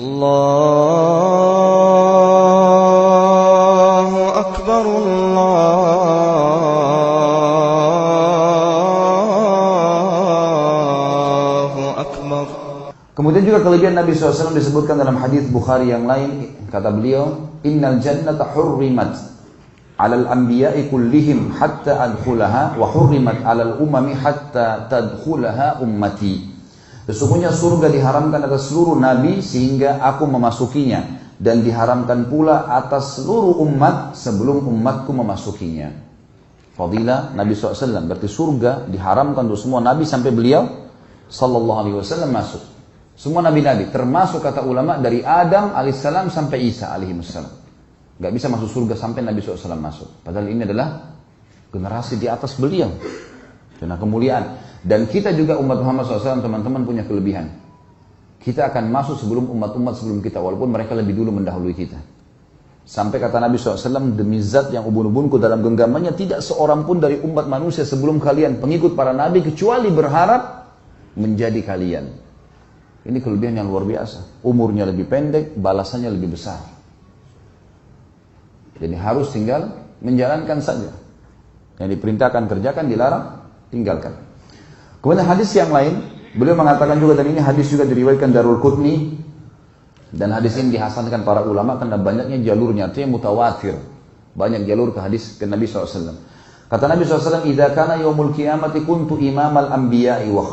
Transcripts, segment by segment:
Allahu Akbar, Allahu Akbar. Kemudian juga kelebihan Nabi SAW disebutkan dalam hadis Bukhari yang lain. Kata beliau, Innal jannata hurrimat alal anbiya'i kullihim hatta adkhulaha wa hurrimat alal umami hatta tadkhulaha ummati. Sesungguhnya surga diharamkan atas seluruh nabi sehingga aku memasukinya, dan diharamkan pula atas seluruh umat sebelum umatku memasukinya. Fadilah Nabi SAW, berarti surga diharamkan untuk semua nabi sampai beliau sallallahu alaihi wasallam masuk. Semua nabi-nabi, termasuk kata ulama dari Adam alaihissalam sampai Isa alaihissalam. Gak bisa masuk surga sampai Nabi SAW masuk. Padahal ini adalah generasi di atas beliau. Karena kemuliaan. Dan kita juga umat Muhammad SAW, teman-teman, punya kelebihan. Kita akan masuk sebelum umat-umat sebelum kita, walaupun mereka lebih dulu mendahului kita. Sampai kata Nabi SAW, demi zat yang ubun-ubunku dalam genggamannya, tidak seorang pun dari umat manusia sebelum kalian pengikut para nabi, kecuali berharap menjadi kalian. Ini kelebihan yang luar biasa. Umurnya lebih pendek, balasannya lebih besar. Jadi harus tinggal menjalankan saja. Yang diperintahkan kerjakan, dilarang tinggalkan. Kemudian hadis yang lain, beliau mengatakan juga, dan ini hadis juga diriwayatkan Darul Qutni, dan hadis ini dihasankan para ulama karena banyaknya jalurnya, artinya mutawatir. Banyak jalur ke hadis ke Nabi SAW. Kata Nabi SAW, "Idza kana yaumul qiyamati kuntu imamal anbiya'i wa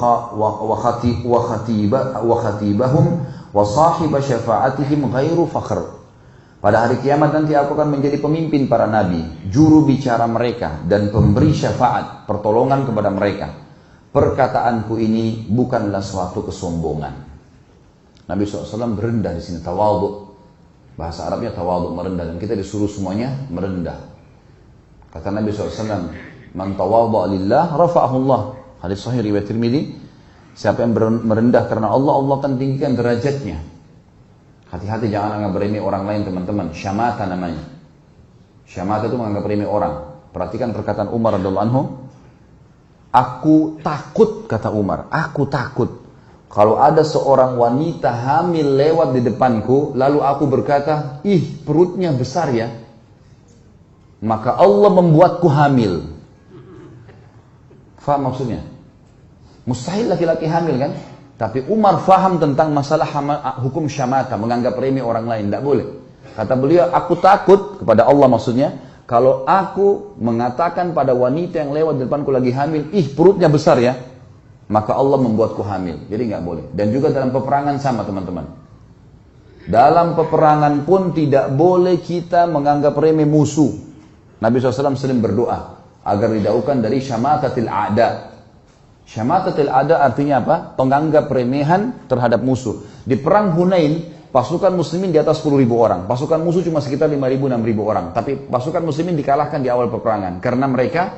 khatibahum wa sahiba syafa'atihim ghairu fakhr." Pada hari kiamat nanti aku akan menjadi pemimpin para nabi, juru bicara mereka, dan pemberi syafaat, pertolongan kepada mereka. Perkataanku ini bukanlah suatu kesombongan. Nabi SAW berendah di sini, tawadhu. Bahasa Arabnya tawadhu, merendah, dan kita disuruh semuanya merendah. Kata Nabi SAW, "Man tawadha lillah rafa'ahu Allah." Hadis sahih riwayat Tirmidzi. Siapa yang merendah karena Allah, Allah akan tinggikan derajatnya. Hati-hati jangan anggap remeh orang lain, teman-teman. Syamata namanya. Syamata itu menganggap remeh orang. Perhatikan perkataan Umar radhiyallahu anhu. Aku takut, kata Umar, aku takut kalau ada seorang wanita hamil lewat di depanku, lalu aku berkata, ih perutnya besar ya, maka Allah membuatku hamil. Faham maksudnya? Mustahil laki-laki hamil kan? Tapi Umar faham tentang masalah hukum syamata, menganggap remeh orang lain, tidak boleh. Kata beliau, aku takut kepada Allah maksudnya, kalau aku mengatakan pada wanita yang lewat di depanku lagi hamil, ih perutnya besar ya, maka Allah membuatku hamil. Jadi nggak boleh. Dan juga dalam peperangan sama, teman-teman. Dalam peperangan pun tidak boleh kita menganggap remeh musuh. Nabi SAW sering berdoa agar didaukan dari syamatatil a'da. Syamatatil a'da artinya apa? Penganggap remehan terhadap musuh. Di perang Hunain, pasukan muslimin di atas 10.000 orang. Pasukan musuh cuma sekitar 5.000, 6.000 orang. Tapi pasukan muslimin dikalahkan di awal peperangan. Karena mereka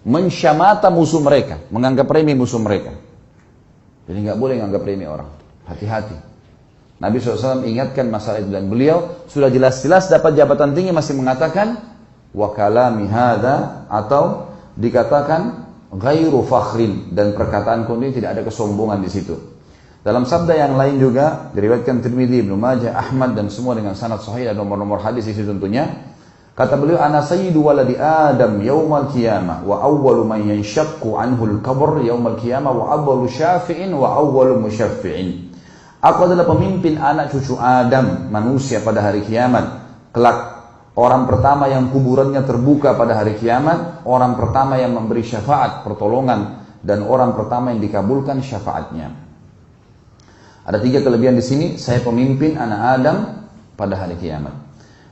mensyamata musuh mereka. Menganggap remeh musuh mereka. Jadi nggak boleh menganggap remeh orang. Hati-hati. Nabi SAW ingatkan masalah itu. Dan beliau sudah jelas-jelas dapat jabatan tinggi masih mengatakan wa kalami hadza, atau dikatakan ghairu fakhrin, dan perkataanku ini tidak ada kesombongan di situ. Dalam sabda yang lain juga diriwayatkan Tirmidzi, Ibnu Majah, Ahmad, dan semua dengan sanad sahih, dan nomor-nomor hadis di situ tentunya. Kata beliau, ana sayyidu waladi Adam yaumal qiyamah wa awwalu man yanshaqqu anhu al-qabr yaumal qiyamah wa awwalu syafi'in wa awwalu musyaffi'in. Aku adalah pemimpin anak cucu Adam, manusia pada hari kiamat. Kelak orang pertama yang kuburannya terbuka pada hari kiamat, orang pertama yang memberi syafaat, pertolongan, dan orang pertama yang dikabulkan syafaatnya. Ada 3 kelebihan di sini. Saya pemimpin anak Adam pada hari kiamat.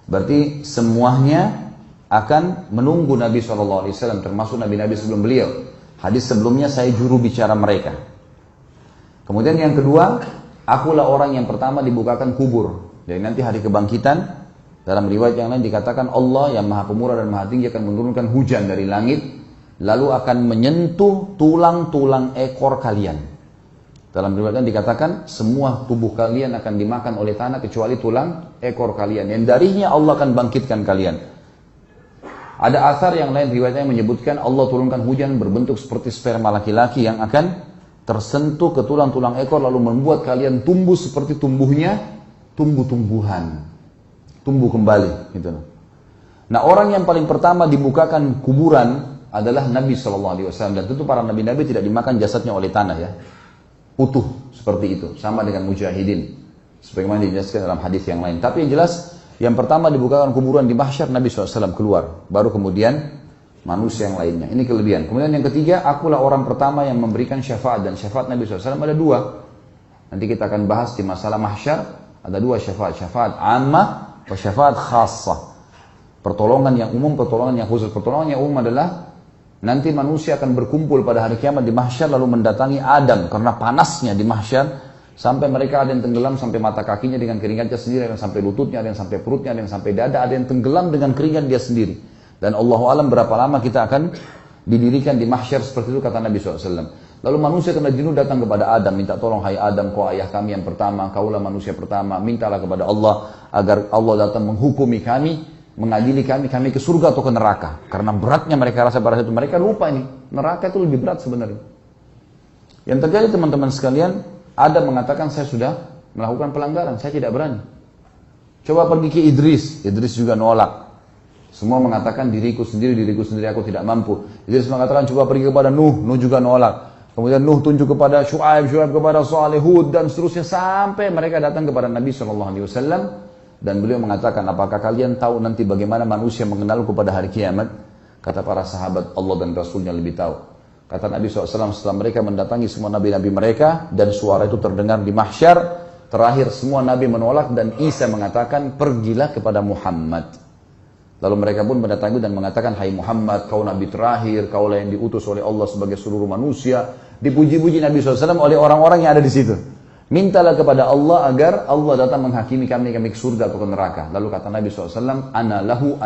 Berarti semuanya akan menunggu Nabi SAW, termasuk nabi-nabi sebelum beliau. Hadis sebelumnya, saya juru bicara mereka. Kemudian yang kedua, akulah orang yang pertama dibukakan kubur. Jadi nanti hari kebangkitan, dalam riwayat yang lain dikatakan Allah yang maha pemurah dan maha tinggi akan menurunkan hujan dari langit, lalu akan menyentuh tulang-tulang ekor kalian. Dalam riwayat yang dikatakan semua tubuh kalian akan dimakan oleh tanah kecuali tulang ekor kalian, yang darinya Allah akan bangkitkan kalian. Ada asar yang lain riwayatnya menyebutkan Allah turunkan hujan berbentuk seperti sperma laki-laki yang akan tersentuh ke tulang-tulang ekor, lalu membuat kalian tumbuh seperti tumbuhnya tumbuh-tumbuhan, tumbuh kembali gitu. Nah, orang yang paling pertama dibukakan kuburan adalah Nabi SAW, dan tentu para nabi-nabi tidak dimakan jasadnya oleh tanah ya, utuh seperti itu, sama dengan mujahidin sebagaimana dijelaskan dalam hadis yang lain. Tapi yang jelas yang pertama dibukakan kuburan di mahsyar, Nabi SAW keluar, baru kemudian manusia yang lainnya. Ini kelebihan. Kemudian yang ketiga, akulah orang pertama yang memberikan syafaat, dan syafaat Nabi SAW ada dua. Nanti kita akan bahas di masalah mahsyar, ada dua syafaat, syafaat ammah dan syafaat khassah. Pertolongan yang umum, pertolongan yang khusus. Pertolongan yang umum adalah nanti manusia akan berkumpul pada hari kiamat di mahsyar lalu mendatangi Adam karena panasnya di mahsyar sampai mereka ada yang tenggelam sampai mata kakinya dengan keringatnya sendiri, ada yang sampai lututnya, ada yang sampai perutnya, ada yang sampai dada, ada yang tenggelam dengan keringat dia sendiri. Dan Allahu alam berapa lama kita akan didirikan di mahsyar seperti itu, kata Nabi SAW. Lalu manusia kena jenuh datang kepada Adam, minta tolong, hai Adam, kau ayah kami yang pertama, kaulah manusia pertama, mintalah kepada Allah agar Allah datang menghukumi kami, mengadili kami ke surga atau ke neraka. Karena beratnya mereka rasa pada itu, mereka lupa ini, neraka itu lebih berat sebenarnya. Yang terjadi teman-teman sekalian, Adam mengatakan saya sudah melakukan pelanggaran, saya tidak berani. Coba pergi ke Idris juga nolak. Semua mengatakan diriku sendiri aku tidak mampu. Idris mengatakan coba pergi kepada Nuh juga nolak. Kemudian Nuh tunjuk kepada Syuaib kepada Saleh, Hud dan seterusnya sampai mereka datang kepada Nabi SAW. Dan beliau mengatakan, apakah kalian tahu nanti bagaimana manusia mengenalku pada hari kiamat? Kata para sahabat, Allah dan Rasulnya lebih tahu. Kata Nabi SAW, setelah mereka mendatangi semua nabi-nabi mereka, dan suara itu terdengar di mahsyar, terakhir semua nabi menolak, dan Isa mengatakan, pergilah kepada Muhammad. Lalu mereka pun mendatangi dan mengatakan, hai Muhammad, kau nabi terakhir, kaulah yang diutus oleh Allah sebagai seluruh manusia. Dipuji-puji Nabi SAW oleh orang-orang yang ada di situ. Mintalah kepada Allah agar Allah datang menghakimi kami ke surga atau ke neraka. Lalu kata Nabi SAW, ana lahu.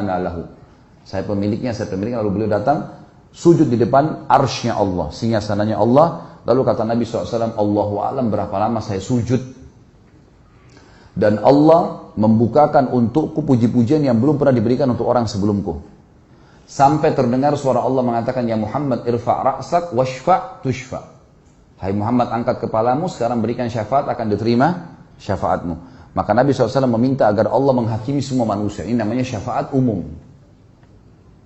Saya pemiliknya. Lalu beliau datang, sujud di depan arsy-Nya Allah, singgasananya Allah. Lalu kata Nabi SAW, Allahu a'lam berapa lama saya sujud. Dan Allah membukakan untukku puji-pujian yang belum pernah diberikan untuk orang sebelumku. Sampai terdengar suara Allah mengatakan, ya Muhammad irfa' ra'sak washfa' tushfa'. Hai Muhammad, angkat kepalamu, sekarang berikan syafaat, akan diterima syafaatmu. Maka Nabi SAW meminta agar Allah menghakimi semua manusia. Ini namanya syafaat umum.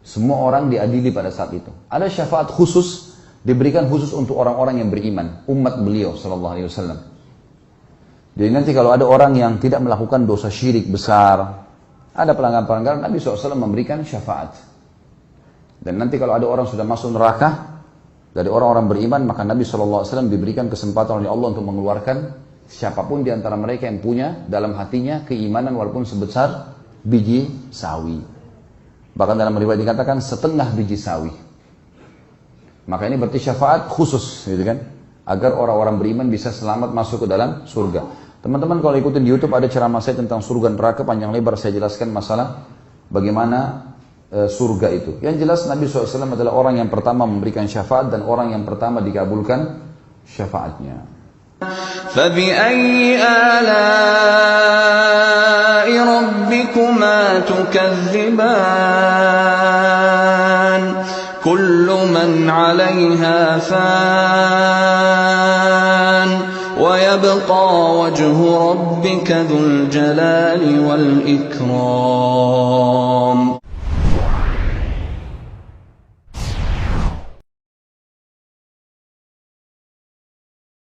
Semua orang diadili pada saat itu. Ada syafaat khusus, diberikan khusus untuk orang-orang yang beriman, umat beliau SAW. Jadi nanti kalau ada orang yang tidak melakukan dosa syirik besar, ada pelanggaran-pelanggaran, Nabi SAW memberikan syafaat. Dan nanti kalau ada orang sudah masuk neraka, dari orang-orang beriman, maka Nabi SAW diberikan kesempatan oleh Allah untuk mengeluarkan siapapun di antara mereka yang punya dalam hatinya keimanan walaupun sebesar biji sawi. Bahkan dalam riwayat dikatakan setengah biji sawi. Maka ini berarti syafaat khusus, gitu kan? Agar orang-orang beriman bisa selamat masuk ke dalam surga. Teman-teman kalau ikutin di YouTube ada ceramah saya tentang surga neraka, panjang lebar saya jelaskan masalah bagaimana surga itu. Yang jelas Nabi SAW adalah orang yang pertama memberikan syafaat dan orang yang pertama dikabulkan syafaatnya. فَبِأَيِّ آلَاءِ رَبِّكُمَا تُكَذِّبَانِ كُلُّ مَنْ عَلَيْهَا فَانٍ وَيَبْقَى وَجْهُ رَبِّكَ ذُو الْجَلَالِ وَالْإِكْرَامِ.